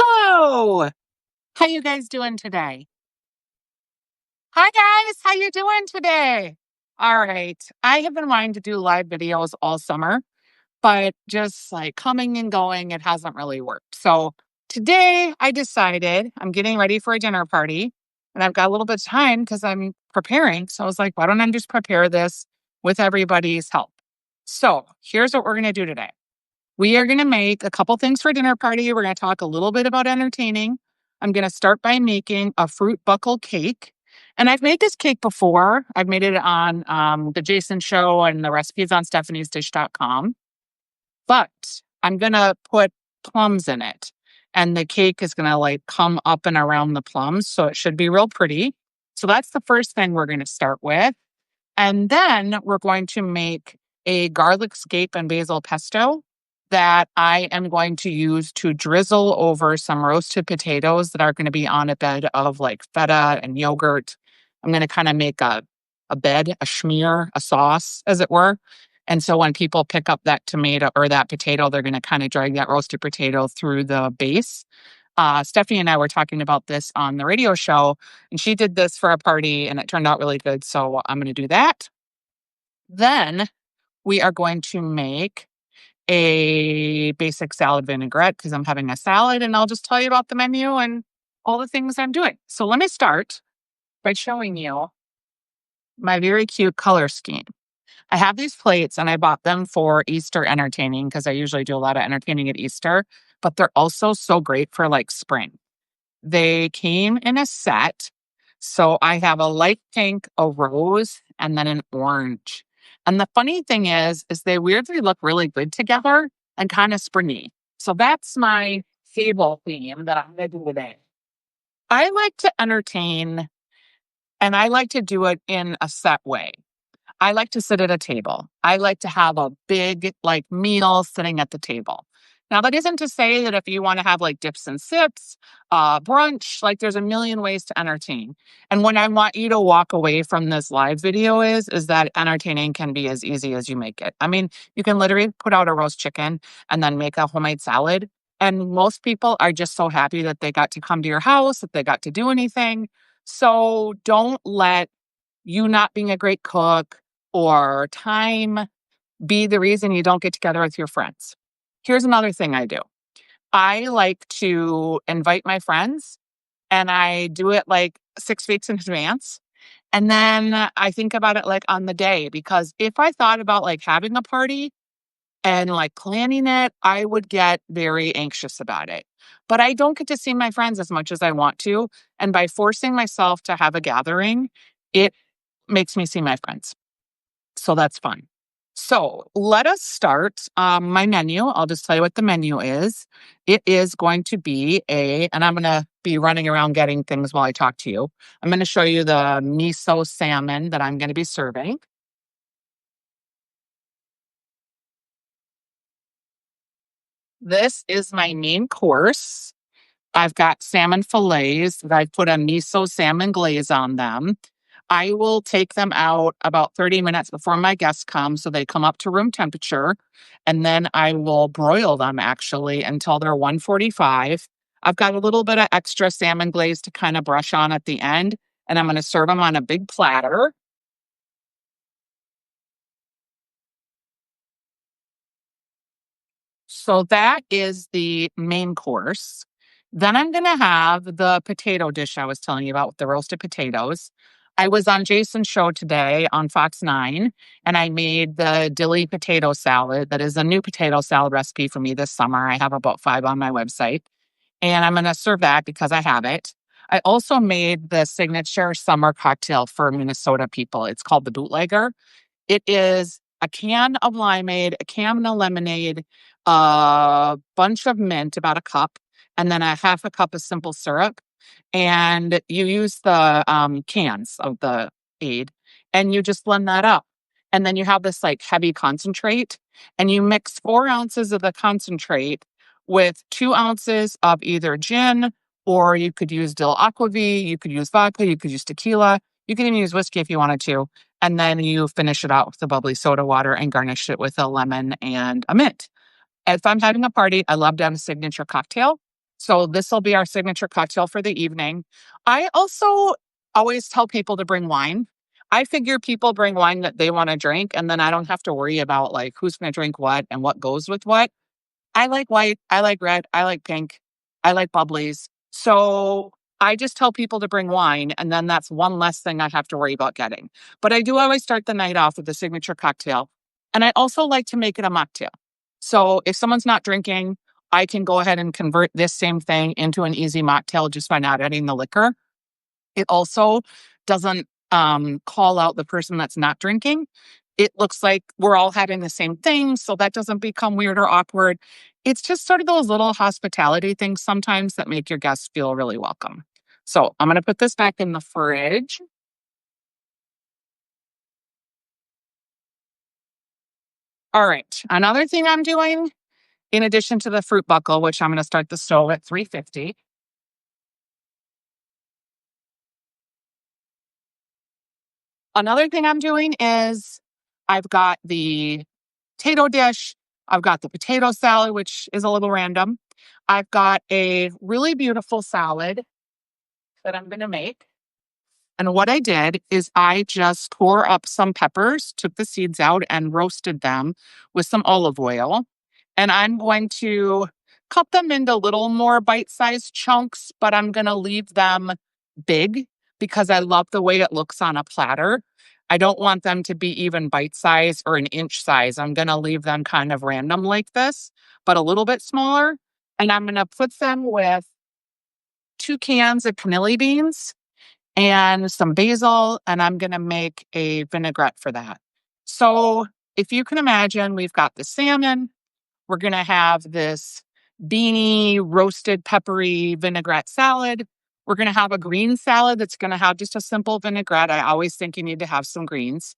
Hello. How you guys doing today? Hi guys, how you doing today? All right. I have been wanting to do live videos all summer, but just like coming and going, it hasn't really worked. So today I decided I'm getting ready for a dinner party and I've got a little bit of time because I'm preparing. So I was like, why don't I just prepare this with everybody's help? So here's what we're going to do today. We are going to make a couple things for dinner party. We're going to talk a little bit about entertaining. I'm going to start by making a fruit buckle cake. And I've made this cake before. I've made it on the Jason Show and the recipes on stephaniesdish.com. But I'm going to put plums in it. And the cake is going to like come up and around the plums. So it should be real pretty. So that's the first thing we're going to start with. And then we're going to make a garlic scape and basil pesto that I am going to use to drizzle over some roasted potatoes that are going to be on a bed of like feta and yogurt. I'm going to kind of make a bed, a schmear, a sauce, as it were. And so when people pick up that tomato or that potato, they're going to kind of drag that roasted potato through the base. Stephanie and I were talking about this on the radio show, and she did this for a party, and it turned out really good. So I'm going to do that. Then we are going to make a basic salad vinaigrette because I'm having a salad, and I'll just tell you about the menu and all the things I'm doing. So let me start by showing you my very cute color scheme. I have these plates and I bought them for Easter entertaining because I usually do a lot of entertaining at Easter, but they're also so great for like spring. They came in a set. So I have a light pink, a rose, and then an orange. And the funny thing is they weirdly look really good together and kind of springy. So that's my fable theme that I'm going to do today. I like to entertain and I like to do it in a set way. I like to sit at a table. I like to have a big like meal sitting at the table. Now that isn't to say that if you want to have like dips and sips, brunch, like there's a million ways to entertain. And what I want you to walk away from this live video is that entertaining can be as easy as you make it. I mean, you can literally put out a roast chicken and then make a homemade salad. And most people are just so happy that they got to come to your house, that they got to do anything. So don't let you not being a great cook or time be the reason you don't get together with your friends. Here's another thing I do. I like to invite my friends and I do it like 6 weeks in advance. And then I think about it like on the day, because if I thought about like having a party and like planning it, I would get very anxious about it. But I don't get to see my friends as much as I want to. And by forcing myself to have a gathering, it makes me see my friends. So that's fun. So let us start my menu. I'll just tell you what the menu is. It is going to be and I'm going to be running around getting things while I talk to you. I'm going to show you the miso salmon that I'm going to be serving. This is my main course. I've got salmon fillets that I've put a miso salmon glaze on them. I will take them out about 30 minutes before my guests come so they come up to room temperature. And then I will broil them actually until they're 145. I've got a little bit of extra salmon glaze to kind of brush on at the end. And I'm going to serve them on a big platter. So that is the main course. Then I'm going to have the potato dish I was telling you about with the roasted potatoes. I was on Jason's show today on Fox 9, and I made the dilly potato salad. That is a new potato salad recipe for me this summer. I have about 5 on my website, and I'm going to serve that because I have it. I also made the signature summer cocktail for Minnesota people. It's called the Bootlegger. It is a can of limeade, a can of lemonade, a bunch of mint, about a cup, and then a half a cup of simple syrup. And you use the cans of the aid and you just blend that up. And then you have this like heavy concentrate and you mix 4 ounces of the concentrate with 2 ounces of either gin, or you could use dill aquavit, you could use vodka, you could use tequila, you can even use whiskey if you wanted to. And then you finish it out with the bubbly soda water and garnish it with a lemon and a mint. If I'm having a party, I love to have a signature cocktail. So this will be our signature cocktail for the evening. I also always tell people to bring wine. I figure people bring wine that they want to drink, and then I don't have to worry about like who's going to drink what and what goes with what. I like white, I like red, I like pink, I like bubblies. So I just tell people to bring wine, and then that's one less thing I have to worry about getting. But I do always start the night off with a signature cocktail. And I also like to make it a mocktail. So if someone's not drinking, I can go ahead and convert this same thing into an easy mocktail just by not adding the liquor. It also doesn't call out the person that's not drinking. It looks like we're all having the same thing, so that doesn't become weird or awkward. It's just sort of those little hospitality things sometimes that make your guests feel really welcome. So I'm going to put this back in the fridge. All right. Another thing I'm doing, in addition to the fruit buckle, which I'm going to start the stove at 350. Another thing I'm doing is I've got the potato dish. I've got the potato salad, which is a little random. I've got a really beautiful salad that I'm going to make. And what I did is I just tore up some peppers, took the seeds out, and roasted them with some olive oil. And I'm going to cut them into little more bite sized chunks, but I'm going to leave them big because I love the way it looks on a platter. I don't want them to be even bite size or an inch size. I'm going to leave them kind of random like this, but a little bit smaller. And I'm going to put them with 2 cans of vanilla beans and some basil, and I'm going to make a vinaigrette for that. So if you can imagine, we've got the salmon. We're going to have this beany, roasted, peppery vinaigrette salad. We're going to have a green salad that's going to have just a simple vinaigrette. I always think you need to have some greens.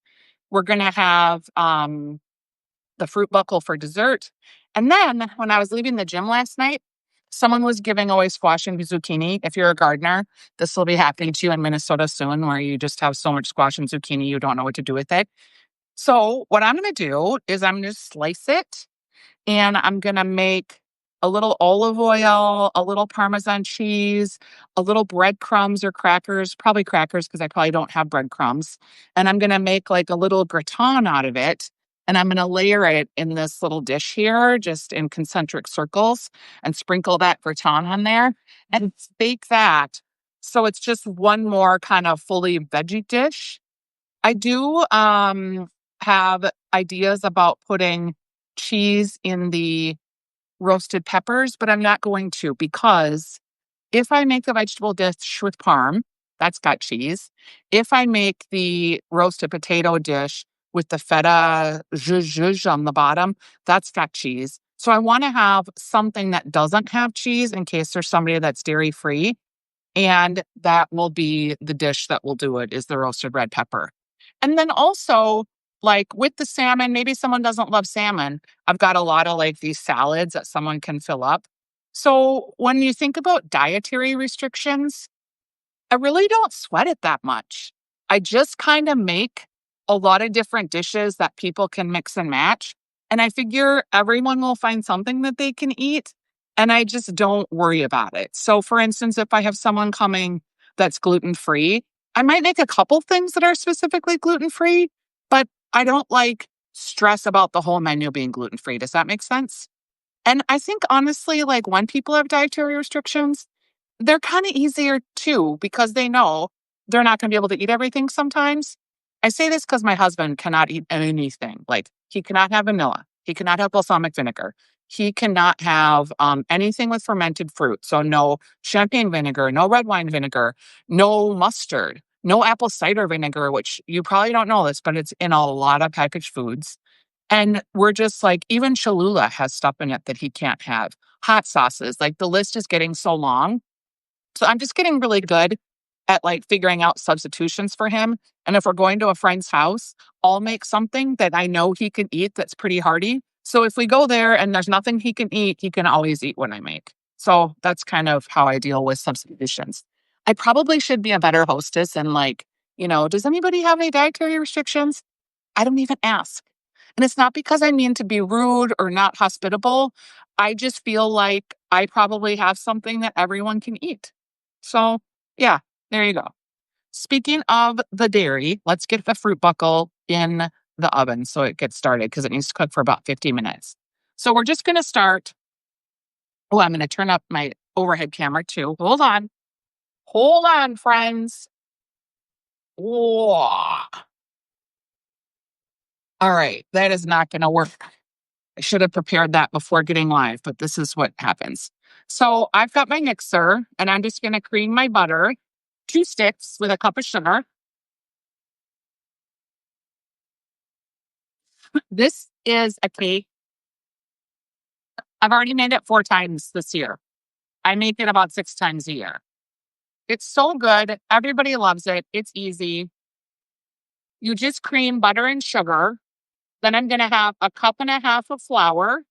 We're going to have the fruit buckle for dessert. And then when I was leaving the gym last night, someone was giving away squash and zucchini. If you're a gardener, this will be happening to you in Minnesota soon, where you just have so much squash and zucchini, you don't know what to do with it. So what I'm going to do is I'm going to slice it, and I'm going to make a little olive oil, a little Parmesan cheese, a little breadcrumbs or crackers, probably crackers because I probably don't have breadcrumbs. And I'm going to make like a little gratin out of it. And I'm going to layer it in this little dish here, just in concentric circles, and sprinkle that gratin on there and bake that. So it's just one more kind of fully veggie dish. I do have ideas about putting cheese in the roasted peppers, but I'm not going to because if I make the vegetable dish with parm, that's got cheese. If I make the roasted potato dish with the feta zhuzh on the bottom, that's got cheese. So I want to have something that doesn't have cheese in case there's somebody that's dairy free. And that will be the dish that will do it, is the roasted red pepper. And then also, like with the salmon, maybe someone doesn't love salmon. I've got a lot of like these salads that someone can fill up. So when you think about dietary restrictions, I really don't sweat it that much. I just kind of make a lot of different dishes that people can mix and match. And I figure everyone will find something that they can eat. And I just don't worry about it. So, for instance, if I have someone coming that's gluten free, I might make a couple things that are specifically gluten free, but I don't like stress about the whole menu being gluten free. Does that make sense? And I think honestly, like when people have dietary restrictions, they're kind of easier too because they know they're not going to be able to eat everything sometimes. I say this because my husband cannot eat anything. Like he cannot have vanilla. He cannot have balsamic vinegar. He cannot have anything with fermented fruit. So no champagne vinegar, no red wine vinegar, no mustard, no apple cider vinegar, which you probably don't know this, but it's in a lot of packaged foods. And we're just like, even Cholula has stuff in it that he can't have. Hot sauces, like the list is getting so long. So I'm just getting really good at like figuring out substitutions for him. And if we're going to a friend's house, I'll make something that I know he can eat that's pretty hearty. So if we go there and there's nothing he can eat, he can always eat what I make. So that's kind of how I deal with substitutions. I probably should be a better hostess and like, does anybody have any dietary restrictions? I don't even ask. And it's not because I mean to be rude or not hospitable. I just feel like I probably have something that everyone can eat. So, yeah, there you go. Speaking of the dairy, let's get the fruit buckle in the oven so it gets started because it needs to cook for about 50 minutes. So, we're just going to start. Oh, I'm going to turn up my overhead camera too. Hold on. Hold on, friends. Whoa. All right. That is not going to work. I should have prepared that before getting live, but this is what happens. So I've got my mixer and I'm just going to cream my butter, 2 sticks with a cup of sugar. This is a cake. I've already made it 4 times this year. I make it about 6 times a year. It's so good. Everybody loves it. It's easy. You just cream butter and sugar. Then I'm going to have a cup and a half of flour,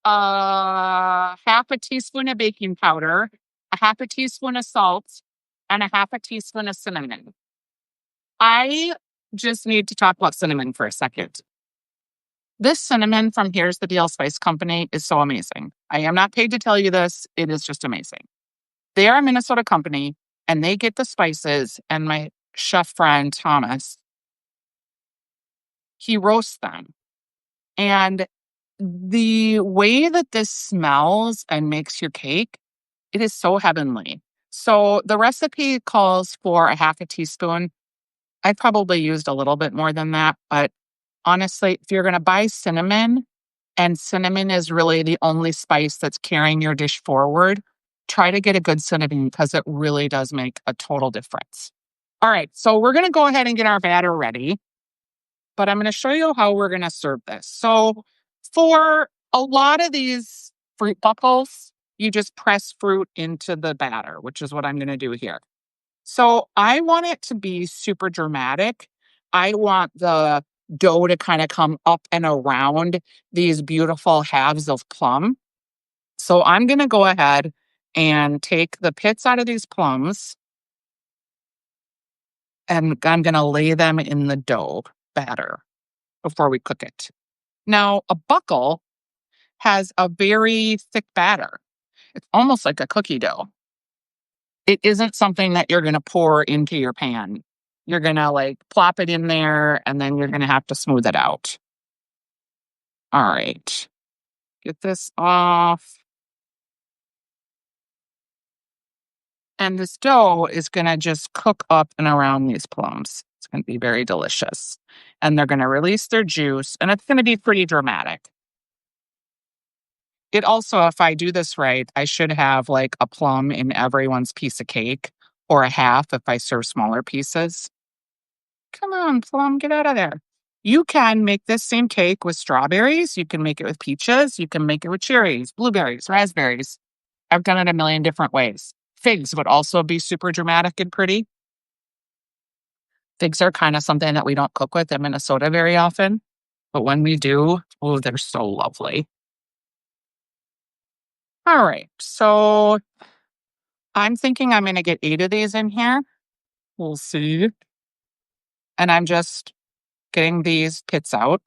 half a teaspoon of baking powder, a half a teaspoon of salt, and a half a teaspoon of cinnamon. I just need to talk about cinnamon for a second. This cinnamon from Here's the Deal Spice Company is so amazing. I am not paid to tell you this. It is just amazing. They are a Minnesota company and they get the spices, and my chef friend, Thomas, he roasts them. And the way that this smells and makes your cake, it is so heavenly. So the recipe calls for a half a teaspoon. I probably used a little bit more than that, but honestly, if you're going to buy cinnamon, and cinnamon is really the only spice that's carrying your dish forward, try to get a good cinnamon because it really does make a total difference. All right, so we're going to go ahead and get our batter ready, but I'm going to show you how we're going to serve this. So for a lot of these fruit buckles, you just press fruit into the batter, which is what I'm going to do here. So I want it to be super dramatic. I want the dough to kind of come up and around these beautiful halves of plum. So I'm going to go ahead and take the pits out of these plums and I'm going to lay them in the dough batter before we cook it. Now, a buckle has a very thick batter. It's almost like a cookie dough. It isn't something that you're going to pour into your pan. You're going to like plop it in there and then you're going to have to smooth it out. All right. Get this off. And this dough is going to just cook up and around these plums. It's going to be very delicious. And they're going to release their juice and it's going to be pretty dramatic. It also, if I do this right, I should have like a plum in everyone's piece of cake or a half if I serve smaller pieces. Come on, plum, get out of there. You can make this same cake with strawberries. You can make it with peaches. You can make it with cherries, blueberries, raspberries. I've done it a million different ways. Figs would also be super dramatic and pretty. Figs are kind of something that we don't cook with in Minnesota very often. But when we do, oh, they're so lovely. All right. So I'm thinking I'm going to get 8 of these in here. We'll see. And I'm just getting these pits out.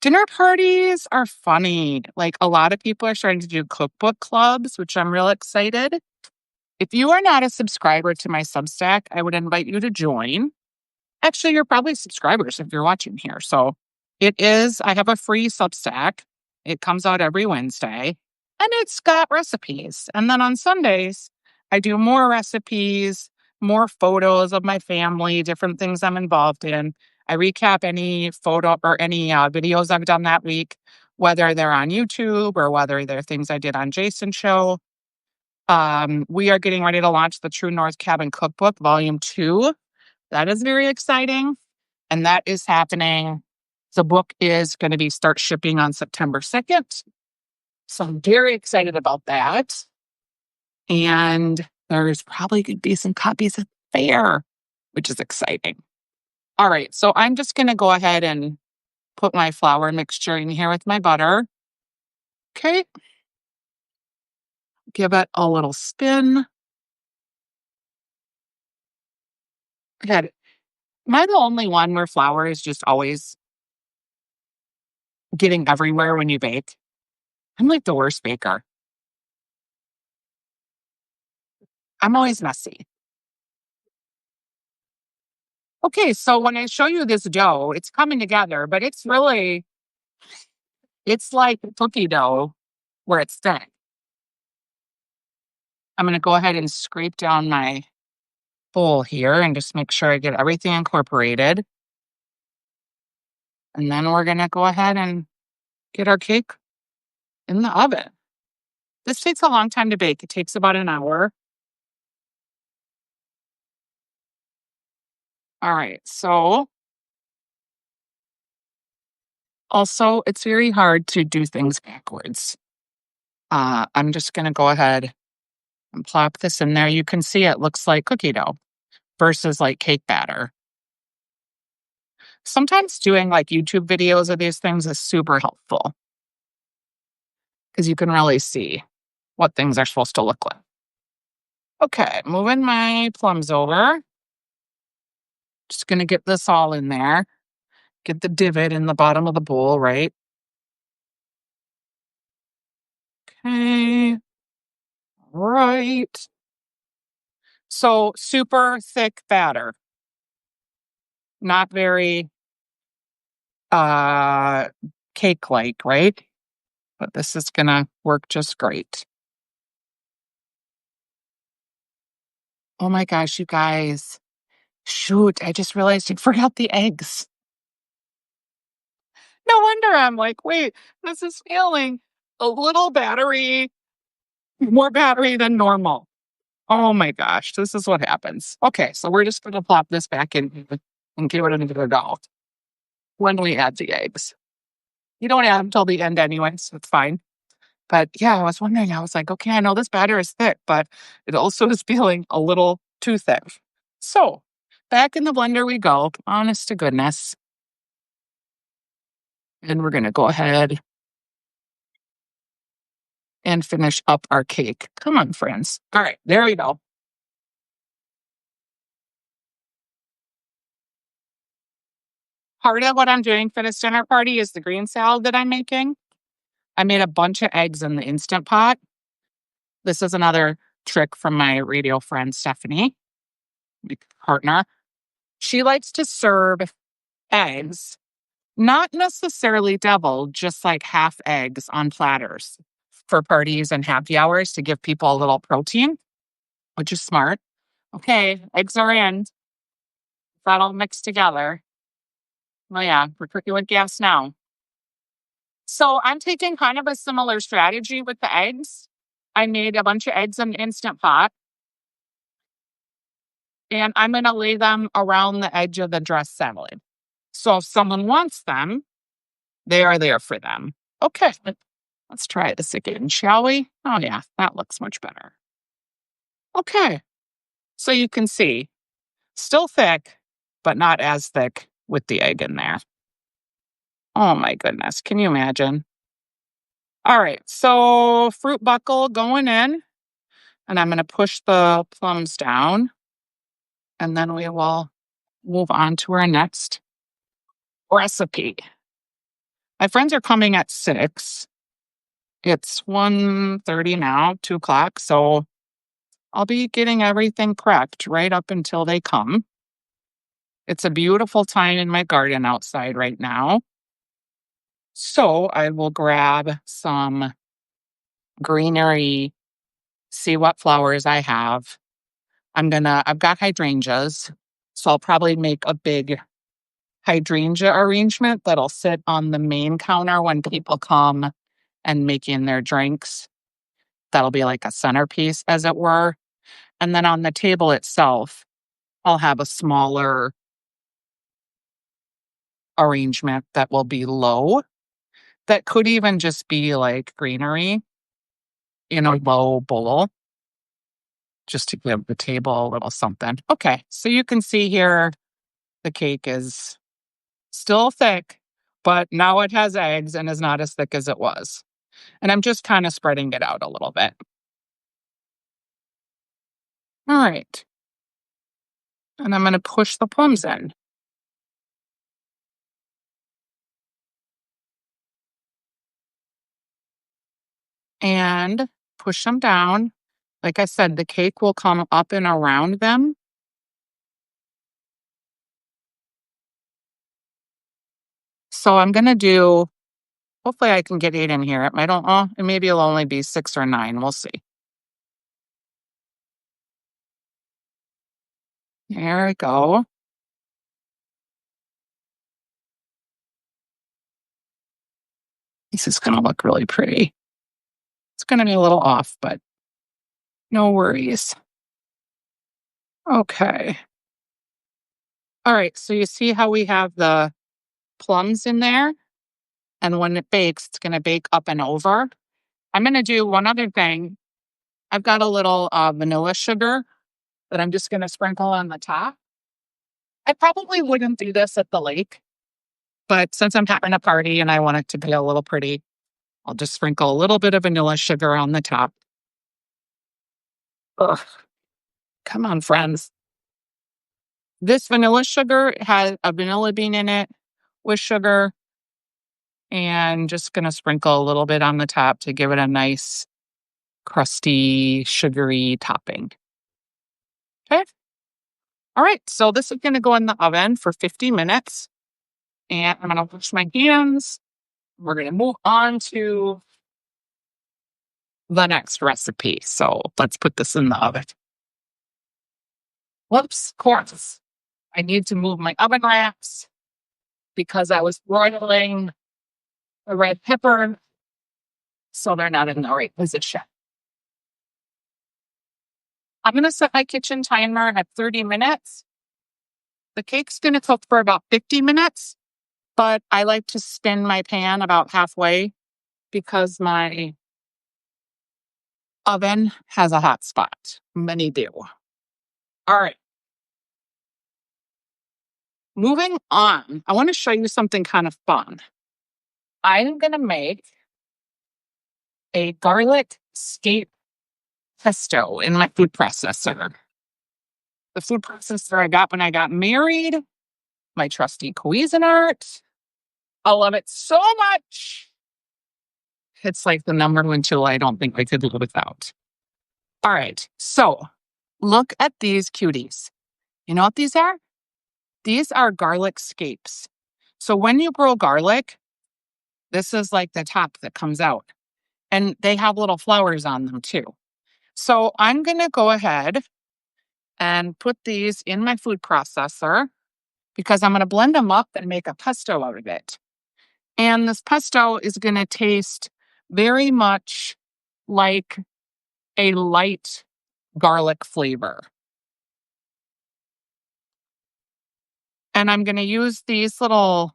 Dinner parties are funny. Like a lot of people are starting to do cookbook clubs, which I'm real excited. If you are not a subscriber to my Substack, I would invite you to join. Actually, you're probably subscribers if you're watching here. So I have a free Substack. It comes out every Wednesday and it's got recipes. And then on Sundays, I do more recipes, more photos of my family, different things I'm involved in. I recap any photo or any videos I've done that week, whether they're on YouTube or whether they're things I did on Jason's show. We are getting ready to launch the True North Cabin Cookbook, Volume 2. That is very exciting. And that is happening. The book is going to start shipping on September 2nd. So I'm very excited about that. And there's probably going to be some copies at the fair, which is exciting. All right. So I'm just going to go ahead and put my flour mixture in here with my butter. Okay. Give it a little spin. Good. Am I the only one where flour is just always getting everywhere when you bake? I'm like the worst baker. I'm always messy. Okay, so when I show you this dough, it's coming together, but it's like cookie dough where it's thin. I'm going to go ahead and scrape down my bowl here and just make sure I get everything incorporated. And then we're going to go ahead and get our cake in the oven. This takes a long time to bake. It takes about an hour. All right. So also, it's very hard to do things backwards. I'm just going to go ahead and plop this in there. You can see it looks like cookie dough versus like cake batter. Sometimes doing like YouTube videos of these things is super helpful because you can really see what things are supposed to look like. Okay, moving my plums over. Just going to get this all in there. Get the divot in the bottom of the bowl, right? Okay, right. So super thick batter, not very uh cake like, right? But this is gonna work just great. Oh my gosh, you guys. Shoot, I just realized I forgot the eggs. No wonder I'm like, wait, this is feeling a little battery, more battery than normal. Oh my gosh, this is what happens. Okay, so we're just gonna plop this back in and give it another go when we add the eggs. You don't add them till the end anyway, so it's fine. But yeah, I was wondering, I was like, okay, I know this batter is thick, but it also is feeling a little too thick. So back in the blender we go, honest to goodness. And we're going to go ahead and finish up our cake. Come on, friends. All right, there we go. Part of what I'm doing for this dinner party is the green salad that I'm making. I made a bunch of eggs in the Instant Pot. This is another trick from my radio friend, Stephanie, my partner. She likes to serve eggs, not necessarily double, just like half eggs on platters for parties and happy hours to give people a little protein, which is smart. Okay, eggs are in. That all mixed together. Oh yeah, we're cooking with gas now. So I'm taking kind of a similar strategy with the eggs. I made a bunch of eggs in an Instant Pot, and I'm going to lay them around the edge of the dressed salad. So if someone wants them, they are there for them. Okay, let's try this again, shall we? Oh yeah, that looks much better. Okay, so you can see, still thick, but not as thick with the egg in there. Oh my goodness, can you imagine? All right, so fruit buckle going in, and I'm going to push the plums down, and then we will move on to our next recipe. My friends are coming at 6. It's 1:30 now, 2 o'clock, so I'll be getting everything prepped right up until they come. It's a beautiful time in my garden outside right now. So I will grab some greenery, see what flowers I have. I've got hydrangeas, so I'll probably make a big hydrangea arrangement that'll sit on the main counter when people come and making their drinks. That'll be like a centerpiece, as it were. And then on the table itself, I'll have a smaller arrangement that will be low. That could even just be like greenery in a low bowl, just to give the table a little something. Okay, so you can see here the cake is still thick, but now it has eggs and is not as thick as it was. And I'm just kind of spreading it out a little bit. All right. And I'm going to push the plums in. and push them down. Like I said, the cake will come up and around them. So I'm going to do, hopefully I can get 8 in here. I don't know. Maybe it'll only be 6 or 9. We'll see. There we go. This is going to look really pretty. It's going to be a little off, but no worries. Okay. All right. So you see how we have the plums in there? And when it bakes, it's going to bake up and over. I'm going to do one other thing. I've got a little vanilla sugar that I'm just going to sprinkle on the top. I probably wouldn't do this at the lake, but since I'm having a party and I want it to be a little pretty, I'll just sprinkle a little bit of vanilla sugar on the top. Ugh. Come on, friends. This vanilla sugar has a vanilla bean in it with sugar, and just going to sprinkle a little bit on the top to give it a nice, crusty, sugary topping. Okay. All right. So this is going to go in the oven for 50 minutes. And I'm going to wash my hands. We're going to move on to the next recipe. So let's put this in the oven. Whoops, of course. I need to move my oven wraps because I was broiling the red pepper, so they're not in the right position. I'm going to set my kitchen timer at 30 minutes. The cake's going to cook for about 50 minutes, but I like to spin my pan about halfway because my oven has a hot spot. Many do. All right. Moving on, I want to show you something kind of fun. I'm going to make a garlic scape pesto in my food processor. The food processor I got when I got married, my trusty Cuisinart. I love it so much. It's like the number one tool I don't think I could live without. All right, so look at these cuties. You know what these are? These are garlic scapes. So when you grow garlic, this is like the top that comes out. And they have little flowers on them too. So I'm going to go ahead and put these in my food processor because I'm going to blend them up and make a pesto out of it. And this pesto is going to taste very much like a light garlic flavor. And I'm going to use these little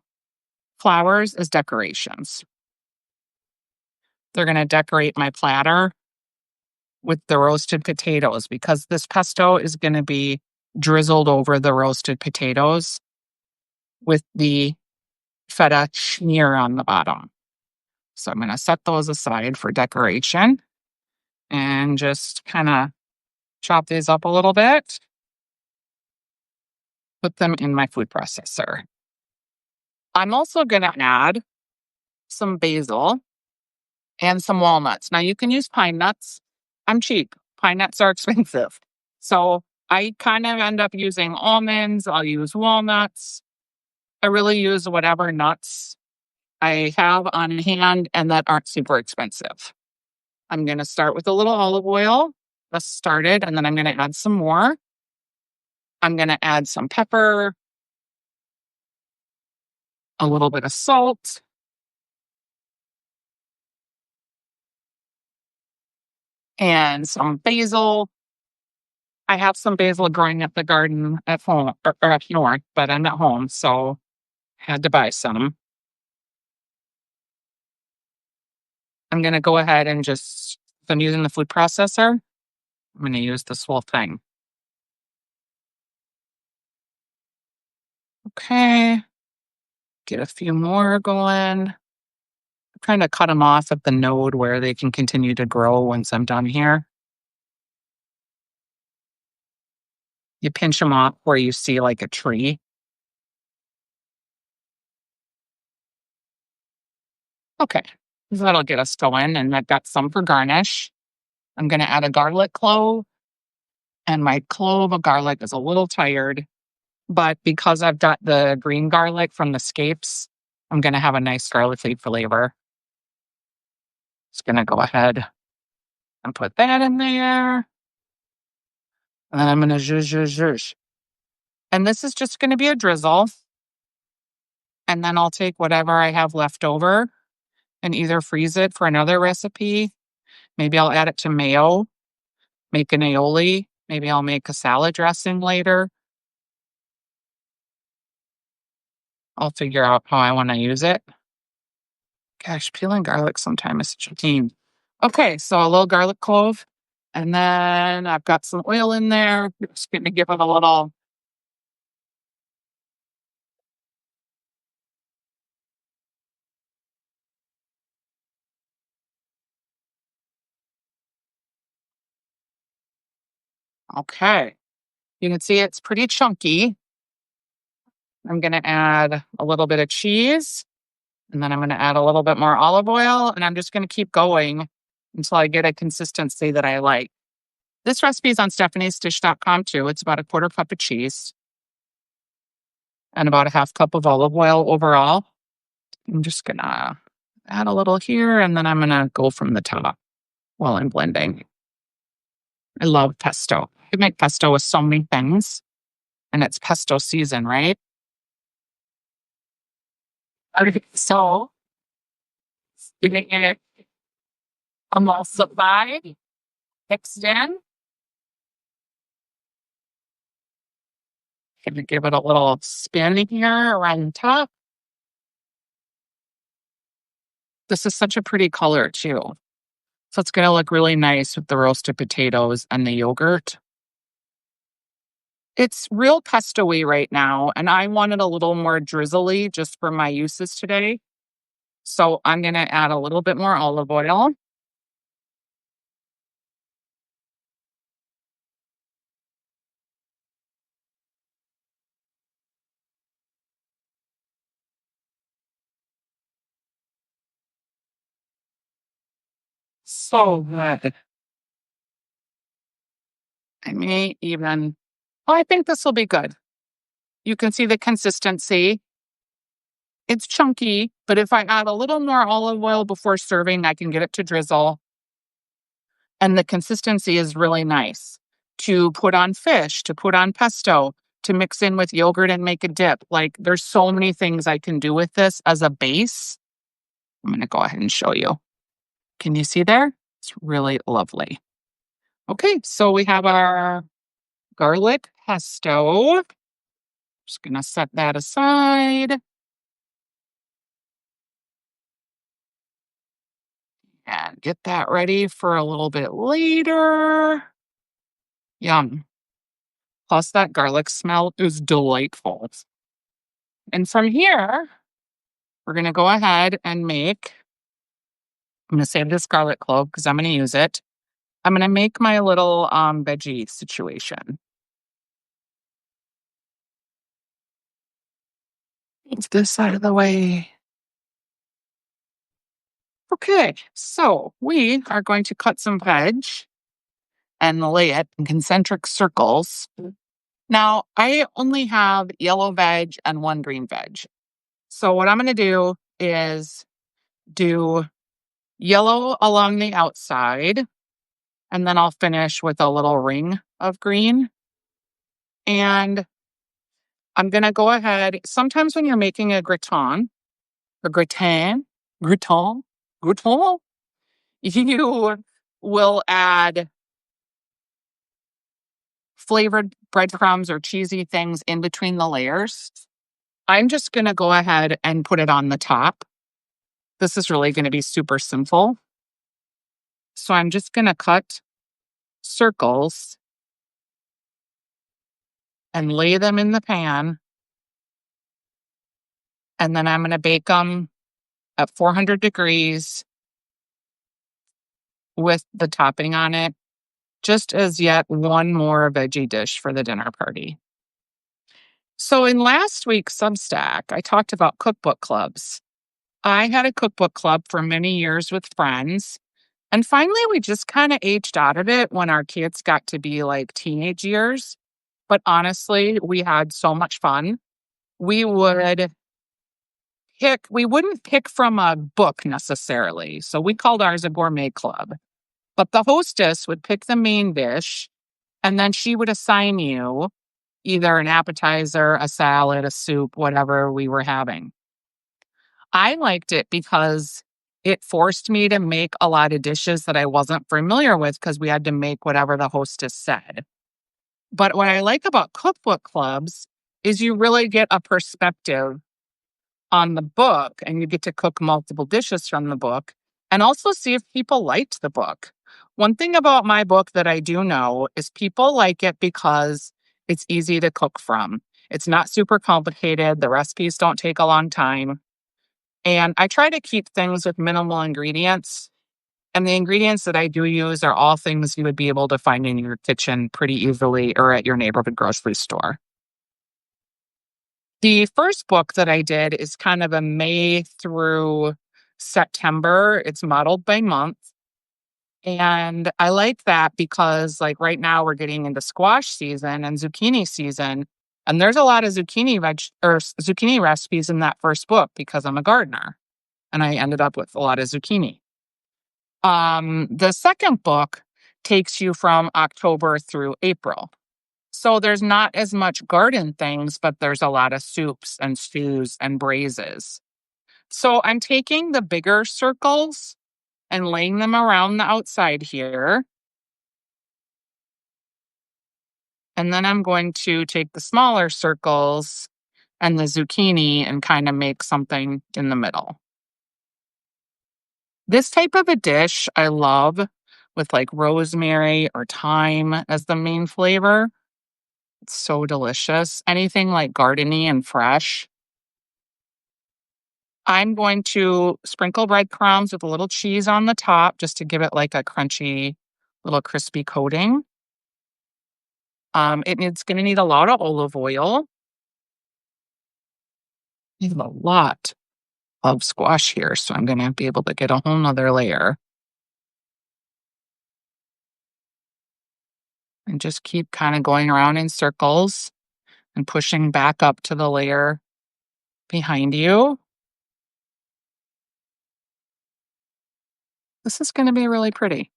flowers as decorations. They're going to decorate my platter with the roasted potatoes because this pesto is going to be drizzled over the roasted potatoes with the feta schmear on the bottom. So I'm going to set those aside for decoration and just kind of chop these up a little bit. Put them in my food processor. I'm also going to add some basil and some walnuts. Now you can use pine nuts. I'm cheap. Pine nuts are expensive. So I kind of end up using almonds. I'll use walnuts. I really use whatever nuts I have on hand and that aren't super expensive. I'm going to start with a little olive oil. Let's start it, and then I'm going to add some more. I'm going to add some pepper, a little bit of salt, and some basil. I have some basil growing at the garden at home or up north, but I'm at home, so had to buy some. I'm going to go ahead and just, if I'm using the food processor, I'm going to use this whole thing. Okay. Get a few more going. I'm trying to cut them off at the node where they can continue to grow once I'm done here. You pinch them off where you see like a tree. Okay. That'll get us going. And I've got some for garnish. I'm going to add a garlic clove. And my clove of garlic is a little tired. But because I've got the green garlic from the scapes, I'm going to have a nice garlicky flavor. Just going to go ahead and put that in there. And then I'm going to zhuzh. And this is just going to be a drizzle. And then I'll take whatever I have left over and either freeze it for another recipe. Maybe I'll add it to mayo, make an aioli. Maybe I'll make a salad dressing later. I'll figure out how I want to use it. Gosh, peeling garlic sometimes is such a pain. Okay, so a little garlic clove. And then I've got some oil in there. Just going to give it a little. Okay. You can see it's pretty chunky. I'm going to add a little bit of cheese. And then I'm going to add a little bit more olive oil. And I'm just going to keep going until I get a consistency that I like. This recipe is on stephaniesdish.com too. It's about a quarter cup of cheese and about a half cup of olive oil overall. I'm just going to add a little here, and then I'm going to go from the top while I'm blending. I love pesto. You make pesto with so many things, and it's pesto season, right? Okay, so getting it emulsified, mixed in. Gonna give it a little spin here around the top. This is such a pretty color too. So it's gonna look really nice with the roasted potatoes and the yogurt. It's real pesto-y right now, and I want it a little more drizzly just for my uses today. So I'm gonna add a little bit more olive oil. So good. I may even, oh, I think this will be good. You can see the consistency. It's chunky, but if I add a little more olive oil before serving, I can get it to drizzle. And the consistency is really nice to put on fish, to put on pesto, to mix in with yogurt and make a dip. Like there's so many things I can do with this as a base. I'm going to go ahead and show you. Can you see there? It's really lovely. Okay, so we have our garlic pesto. Just going to set that aside. And get that ready for a little bit later. Yum. Plus, that garlic smell is delightful. And from here, we're going to go ahead and make, I'm going to save this garlic clove because I'm going to use it. I'm going to make my little veggie situation. Move this out of the way. Okay, so we are going to cut some veg and lay it in concentric circles. Now, I only have yellow veg and one green veg. So what I'm going to do is do yellow along the outside, and then I'll finish with a little ring of green. And I'm going to go ahead. Sometimes when you're making a gratin, you will add flavored breadcrumbs or cheesy things in between the layers. I'm just going to go ahead and put it on the top. This is really going to be super simple. So I'm just going to cut circles and lay them in the pan. And then I'm going to bake them at 400 degrees with the topping on it, just as yet one more veggie dish for the dinner party. So in last week's Substack, I talked about cookbook clubs. I had a cookbook club for many years with friends. And finally, we just kind of aged out of it when our kids got to be like teenage years. But honestly, we had so much fun. We would we wouldn't pick from a book necessarily. So we called ours a gourmet club. But the hostess would pick the main dish and then she would assign you either an appetizer, a salad, a soup, whatever we were having. I liked it because it forced me to make a lot of dishes that I wasn't familiar with because we had to make whatever the hostess said. But what I like about cookbook clubs is you really get a perspective on the book and you get to cook multiple dishes from the book and also see if people liked the book. One thing about my book that I do know is people like it because it's easy to cook from. It's not super complicated. The recipes don't take a long time. And I try to keep things with minimal ingredients. And the ingredients that I do use are all things you would be able to find in your kitchen pretty easily or at your neighborhood grocery store. The first book that I did is kind of a May through September. It's modeled by month. And I like that because, like, right now we're getting into squash season and zucchini season. And there's a lot of zucchini recipes in that first book because I'm a gardener and I ended up with a lot of zucchini. The second book takes you from October through April. So there's not as much garden things, but there's a lot of soups and stews and braises. So I'm taking the bigger circles and laying them around the outside here. And then I'm going to take the smaller circles and the zucchini and kind of make something in the middle. This type of a dish I love with like rosemary or thyme as the main flavor. It's so delicious. Anything like gardeny and fresh. I'm going to sprinkle breadcrumbs with a little cheese on the top just to give it like a crunchy, little crispy coating. It's going to need a lot of olive oil. Need a lot of squash here, so I'm going to be able to get a whole nother layer. And just keep kind of going around in circles and pushing back up to the layer behind you. This is going to be really pretty.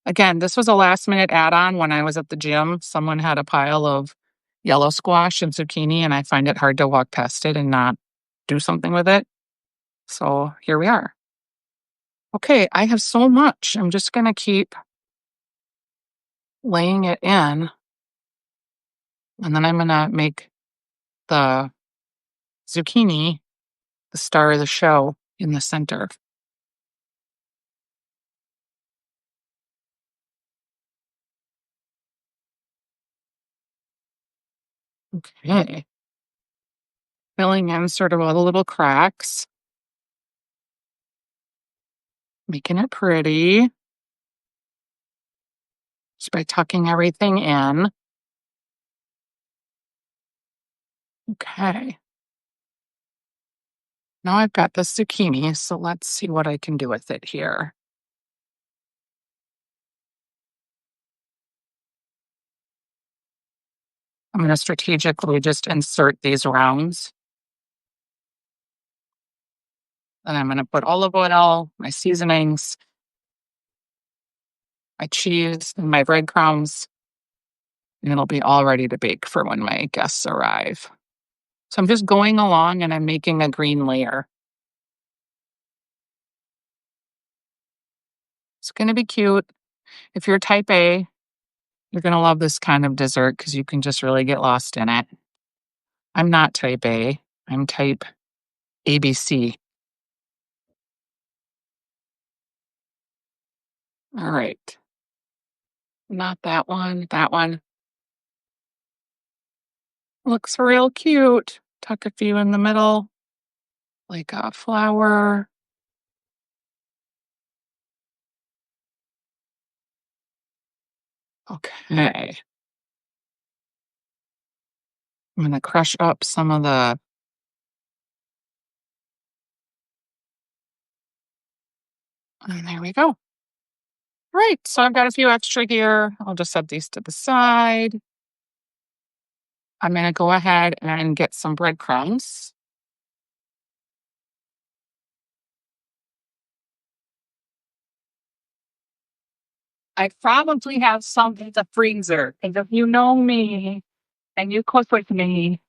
Again, this was a last minute add on when I was at the gym. Someone had a pile of yellow squash and zucchini, and I find it hard to walk past it and not do something with it. So here we are. Okay, I have so much. I'm just going to keep laying it in, and then I'm going to make the zucchini the star of the show in the center. Okay. Filling in sort of all the little cracks, making it pretty just by tucking everything in. Okay. Now I've got the zucchini, so let's see what I can do with it here. I'm going to strategically just insert these rounds. Then I'm going to put olive oil, my seasonings, my cheese, and my breadcrumbs, and it'll be all ready to bake for when my guests arrive. So I'm just going along and I'm making a green layer. It's going to be cute. If you're type A, you're going to love this kind of dessert because you can just really get lost in it. I'm not type A, I'm type ABC. All right. Not that one. That one looks real cute. Tuck a few in the middle, like a flower. Okay. I'm going to crush up some of the And there we go. Right. So I've got a few extra here. I'll just set these to the side. I'm going to go ahead and get some breadcrumbs. I probably have some in the freezer. And if you know me and you cook with me,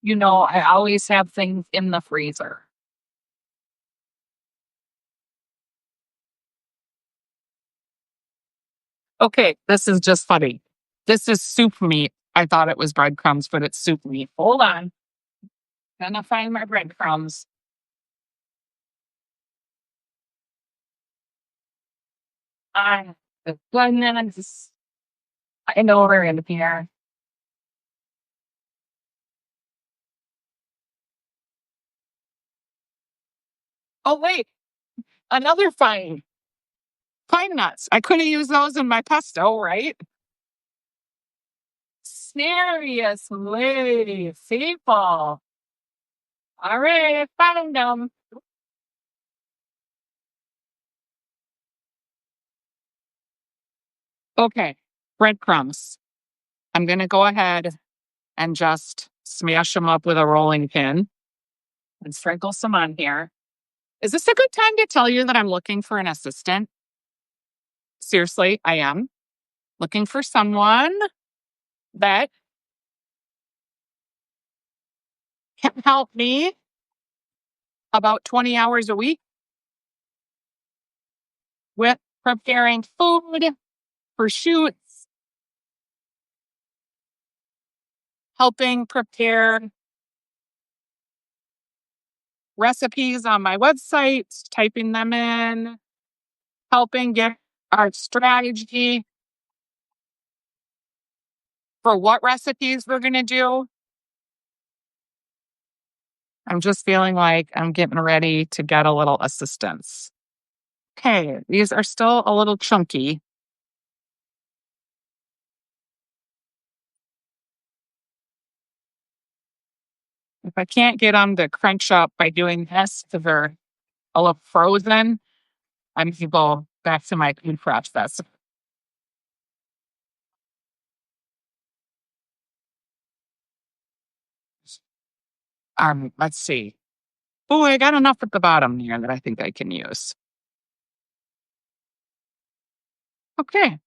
you know I always have things in the freezer. Okay, this is just funny. This is soup meat. I thought it was breadcrumbs, but it's soup meat. Hold on. Gonna find my breadcrumbs. I the goodness. I know we're in here. Oh wait, another find. Pine nuts. I could have used those in my pesto, right? Seriously, people. All right, I found them. Okay, breadcrumbs. I'm going to go ahead and just smash them up with a rolling pin and sprinkle some on here. Is this a good time to tell you that I'm looking for an assistant? Seriously, I am looking for someone that can help me about 20 hours a week with preparing food for shoots, helping prepare recipes on my website, typing them in, helping get our strategy for what recipes we're going to do. I'm just feeling like I'm getting ready to get a little assistance. Okay, these are still a little chunky. If I can't get them to crunch up by doing this because they're a little frozen, I'm going to go back to my food process. Let's see. Oh, I got enough at the bottom here that I think I can use. Okay,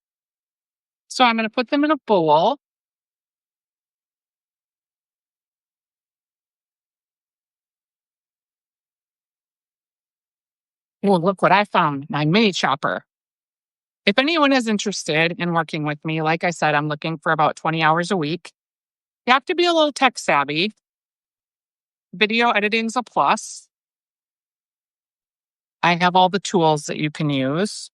so I'm going to put them in a bowl. Oh, look what I found, my mini chopper. If anyone is interested in working with me, like I said, I'm looking for about 20 hours a week. You have to be a little tech savvy. Video editing's a plus. I have all the tools that you can use,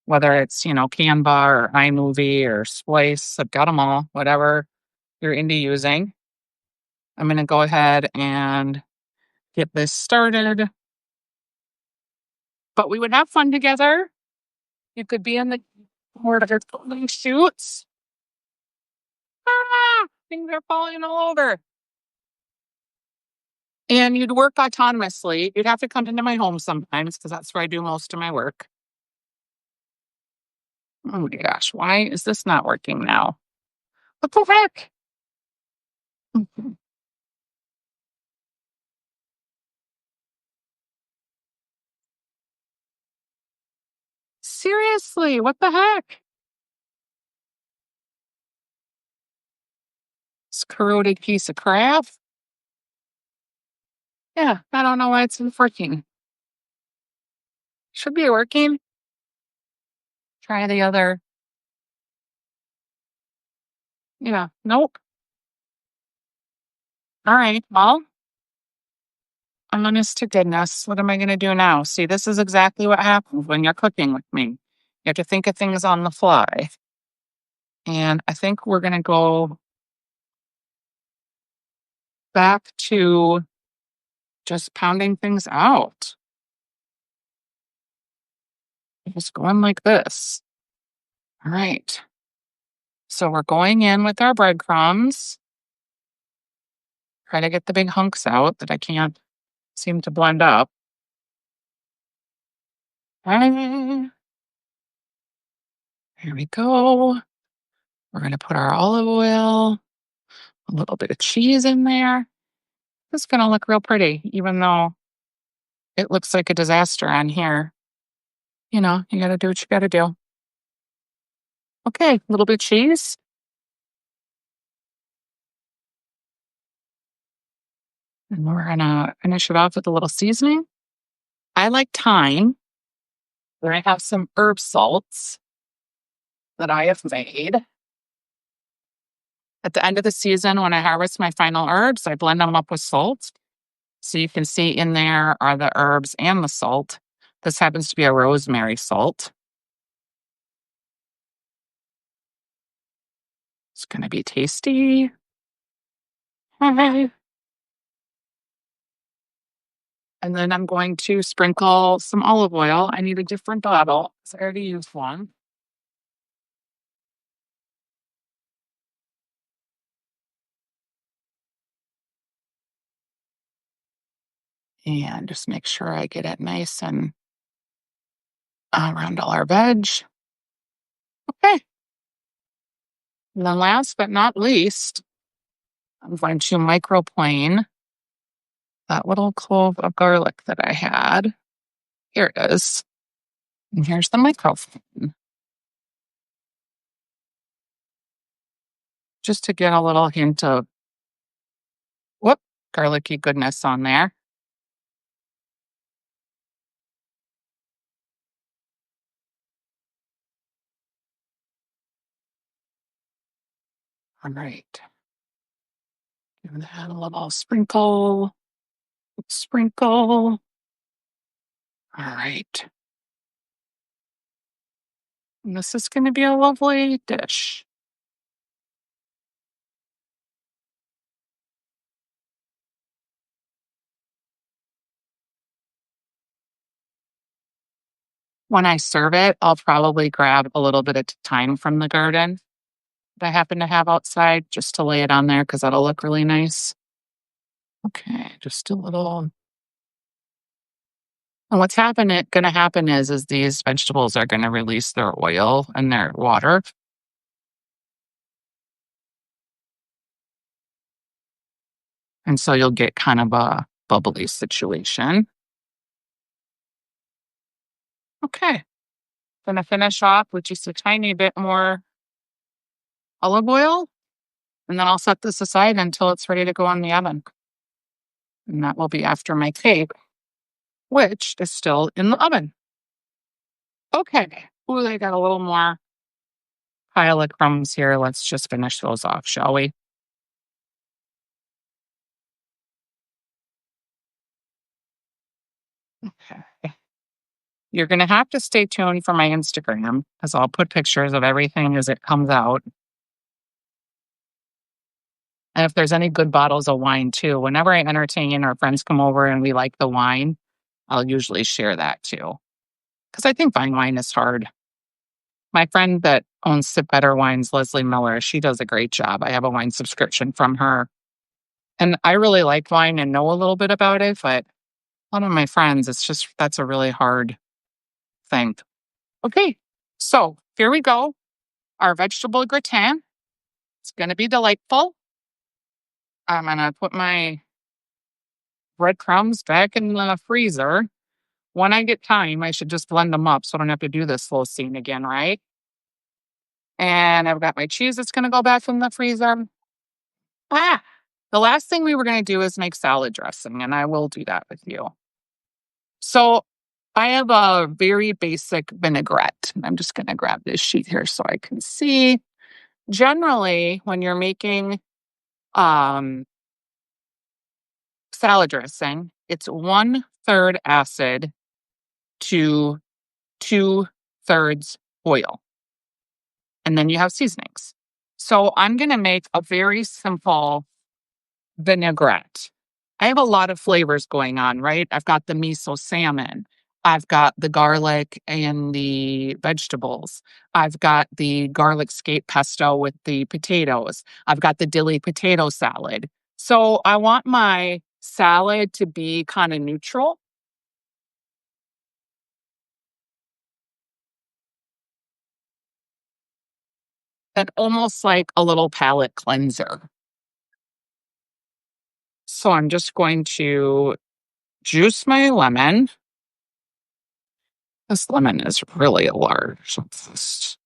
whether it's, Canva or iMovie or Splice. I've got them all, whatever you're into using. I'm going to go ahead and get this started. But we would have fun together. You could be in the order shoots. Things are falling all over. And you'd work autonomously. You'd have to come into my home sometimes because that's where I do most of my work. Oh my gosh, why is this not working now? What the heck? Seriously, what the heck? This corroded piece of crap. Yeah, I don't know why it's not working. Should be working. Try the other. Yeah, nope. All right, well, honest to goodness, what am I going to do now? See, this is exactly what happens when you're cooking with me. You have to think of things on the fly. And I think we're going to go back to just pounding things out. Just going like this. All right. So we're going in with our breadcrumbs. Try to get the big hunks out that I can't seem to blend up. And here we go. We're going to put our olive oil, a little bit of cheese in there. It's going to look real pretty, even though it looks like a disaster on here. You know, you got to do what you got to do. Okay, a little bit of cheese. And we're going to finish it off with a little seasoning. I like thyme. Then I have some herb salts that I have made. At the end of the season, when I harvest my final herbs, I blend them up with salt. So you can see in there are the herbs and the salt. This happens to be a rosemary salt. It's going to be tasty. And then I'm going to sprinkle some olive oil. I need a different bottle because I already used one. And just make sure I get it nice and around all our veg. Okay. And then last but not least, I'm going to microplane that little clove of garlic that I had. Here it is. And here's the microphone. Just to get a little hint of garlicky goodness on there. All right. Give that a little sprinkle. Sprinkle. All right. And this is going to be a lovely dish. When I serve it, I'll probably grab a little bit of thyme from the garden that I happen to have outside just to lay it on there because that'll look really nice. Okay, just a little. And what's going to happen is these vegetables are going to release their oil and their water. And so you'll get kind of a bubbly situation. Okay. Gonna finish off with just a tiny bit more olive oil. And then I'll set this aside until it's ready to go in the oven. And that will be after my cake, which is still in the oven. Okay. Ooh, I got a little more pile of crumbs here. Let's just finish those off, shall we? Okay. You're going to have to stay tuned for my Instagram because I'll put pictures of everything as it comes out. And if there's any good bottles of wine too, whenever I entertain or friends come over and we like the wine, I'll usually share that too. Because I think buying wine is hard. My friend that owns Sip Better Wines, Leslie Miller, she does a great job. I have a wine subscription from her. And I really like wine and know a little bit about it, but one of my friends, that's a really hard thing. Okay, so here we go. Our vegetable gratin. It's going to be delightful. I'm going to put my breadcrumbs back in the freezer. When I get time, I should just blend them up so I don't have to do this whole scene again, right? And I've got my cheese that's going to go back in the freezer. The last thing we were going to do is make salad dressing, and I will do that with you. So I have a very basic vinaigrette. I'm just going to grab this sheet here so I can see. Generally, when you're making salad dressing, it's 1/3 acid to 2/3 oil. And then you have seasonings. So I'm going to make a very simple vinaigrette. I have a lot of flavors going on, right? I've got the miso salmon. I've got the garlic and the vegetables. I've got the garlic skate pesto with the potatoes. I've got the dilly potato salad. So I want my salad to be kind of neutral and almost like a little palate cleanser. So I'm just going to juice my lemon. This lemon is really large. Let's just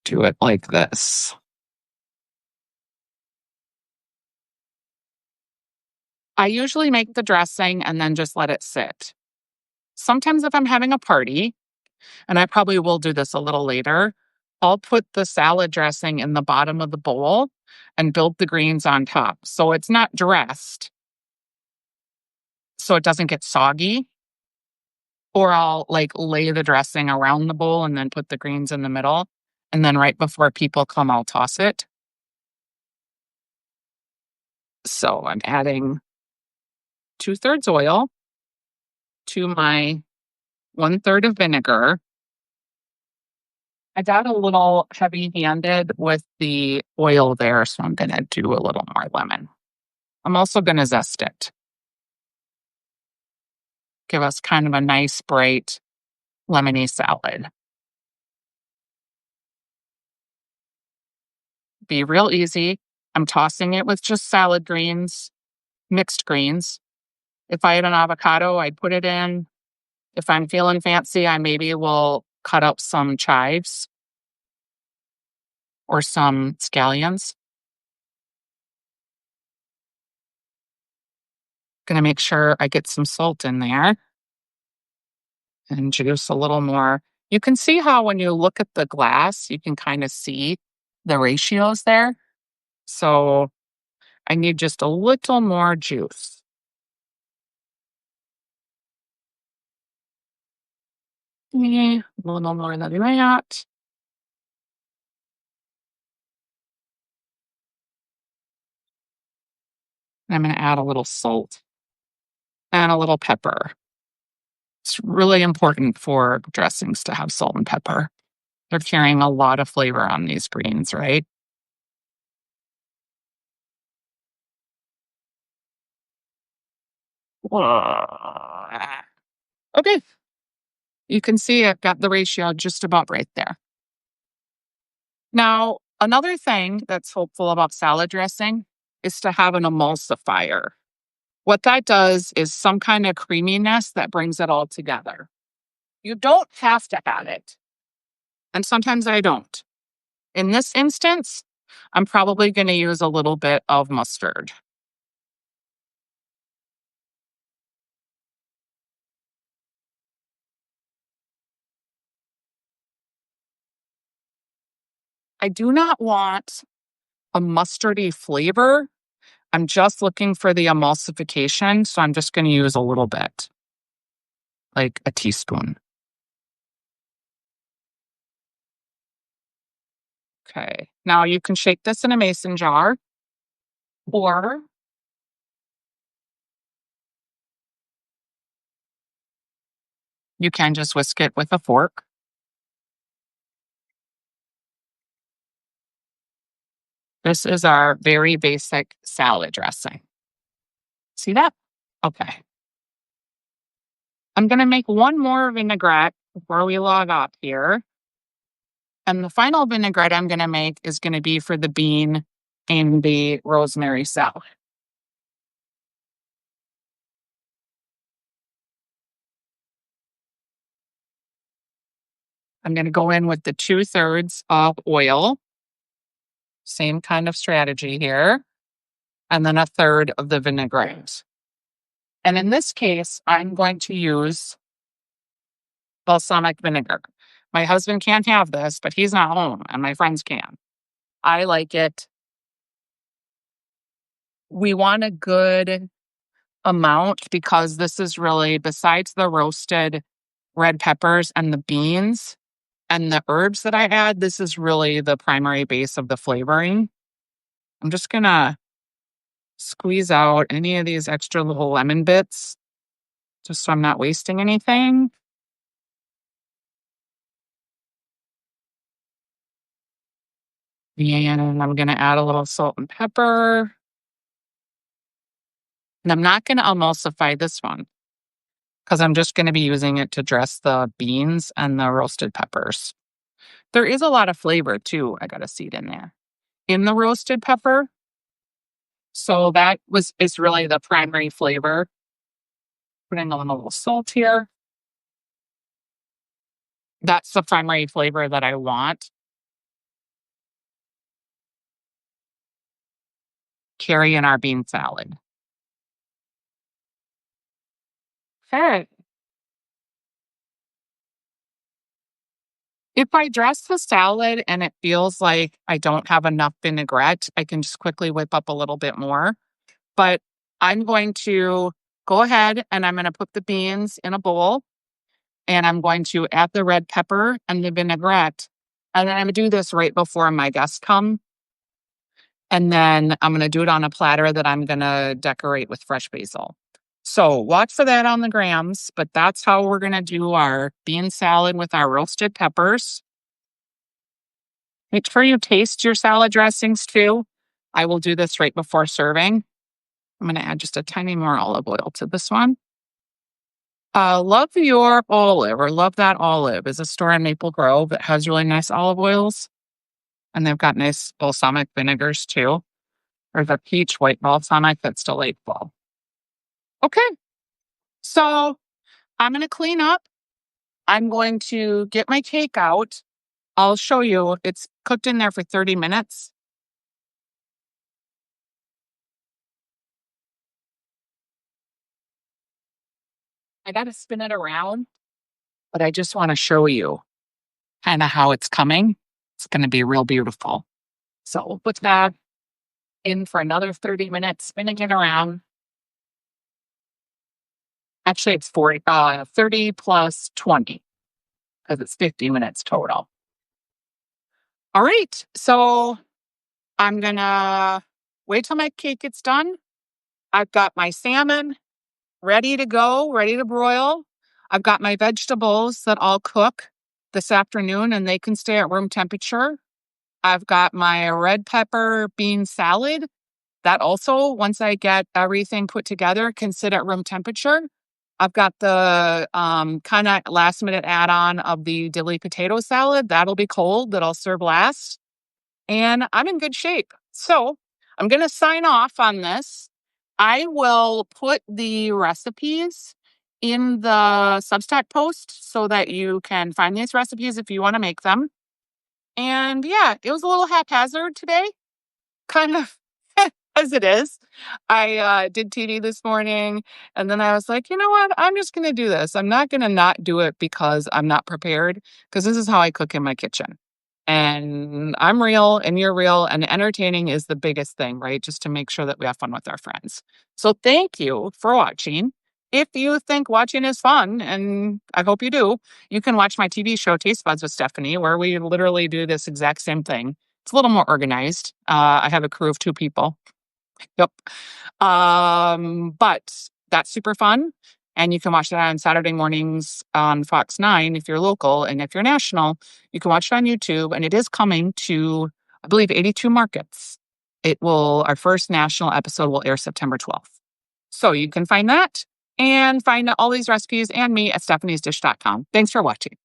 do it like this. I usually make the dressing and then just let it sit. Sometimes, if I'm having a party, and I probably will do this a little later, I'll put the salad dressing in the bottom of the bowl and build the greens on top. So it's not dressed, so it doesn't get soggy. Or I'll like lay the dressing around the bowl and then put the greens in the middle. And then right before people come, I'll toss it. So I'm adding 2/3 oil to my 1/3 of vinegar. I got a little heavy handed with the oil there, so I'm going to do a little more lemon. I'm also going to zest it, give us kind of a nice, bright, lemony salad. Be real easy. I'm tossing it with just salad greens, mixed greens. If I had an avocado, I'd put it in. If I'm feeling fancy, I maybe will cut up some chives or some scallions. Gonna make sure I get some salt in there and juice a little more. You can see how when you look at the glass, you can kind of see the ratios there. So I need just a little more juice. A little more than that. I'm going to add a little salt and a little pepper. It's really important for dressings to have salt and pepper. They're carrying a lot of flavor on these greens, right? Okay, you can see I've got the ratio just about right there. Now, another thing that's hopeful about salad dressing is to have an emulsifier. What that does is some kind of creaminess that brings it all together. You don't have to have it, and sometimes I don't. In this instance, I'm probably going to use a little bit of mustard. I do not want a mustardy flavor. I'm just looking for the emulsification, so I'm just going to use a little bit, like a teaspoon. Okay. Now you can shake this in a mason jar, or you can just whisk it with a fork. This is our very basic salad dressing. See that? Okay. I'm going to make one more vinaigrette before we log off here. And the final vinaigrette I'm going to make is going to be for the bean and the rosemary salad. I'm going to go in with the 2/3 of oil. Same kind of strategy here. And then a third of the vinaigrette. And in this case, I'm going to use balsamic vinegar. My husband can't have this, but he's not home, and my friends can. I like it. We want a good amount because this is really, besides the roasted red peppers and the beans and the herbs that I add, this is really the primary base of the flavoring. I'm just going to squeeze out any of these extra little lemon bits just so I'm not wasting anything. And I'm going to add a little salt and pepper. And I'm not going to emulsify this one because I'm just going to be using it to dress the beans and the roasted peppers. There is a lot of flavor too. I got a seed in there in the roasted pepper. So is really the primary flavor. Putting a little salt here. That's the primary flavor that I want. Carry in our bean salad. Okay. If I dress the salad and it feels like I don't have enough vinaigrette, I can just quickly whip up a little bit more. But I'm going to go ahead and I'm going to put the beans in a bowl and I'm going to add the red pepper and the vinaigrette. And then I'm going to do this right before my guests come. And then I'm going to do it on a platter that I'm going to decorate with fresh basil. So watch for that on the grams, but that's how we're going to do our bean salad with our roasted peppers. Make sure you taste your salad dressings too. I will do this right before serving. I'm going to add just a tiny more olive oil to this one. Love Your Olive, or Love That Olive, is a store in Maple Grove that has really nice olive oils. And they've got nice balsamic vinegars too. There's a peach white balsamic that's delightful. Okay, so I'm going to clean up. I'm going to get my cake out. I'll show you. It's cooked in there for 30 minutes. I got to spin it around, but I just want to show you kind of how it's coming. It's going to be real beautiful. So we'll put that in for another 30 minutes, spinning it around. Actually, it's 30 plus 20 because it's 50 minutes total. All right. So I'm going to wait till my cake gets done. I've got my salmon ready to go, ready to broil. I've got my vegetables that I'll cook this afternoon and they can stay at room temperature. I've got my red pepper bean salad that also, once I get everything put together, can sit at room temperature. I've got the kind of last minute add-on of the dilly potato salad. That'll be cold, that I'll serve last. And I'm in good shape. So I'm going to sign off on this. I will put the recipes in the Substack post so that you can find these recipes if you want to make them. And yeah, it was a little haphazard today, kind of as it is. I did TV this morning and then I was like, you know what? I'm just going to do this. I'm not going to not do it because I'm not prepared, because this is how I cook in my kitchen. And I'm real and you're real, and entertaining is the biggest thing, right? Just to make sure that we have fun with our friends. So thank you for watching. If you think watching is fun, and I hope you do, you can watch my TV show Taste Buds with Stephanie, where we literally do this exact same thing. It's a little more organized. I have a crew of 2 people. Yep. But that's super fun. And you can watch that on Saturday mornings on Fox 9 if you're local. And if you're national, you can watch it on YouTube. And it is coming to, I believe, 82 markets. Our first national episode will air September 12th. So you can find that and find all these recipes and me at stephaniesdish.com. Thanks for watching.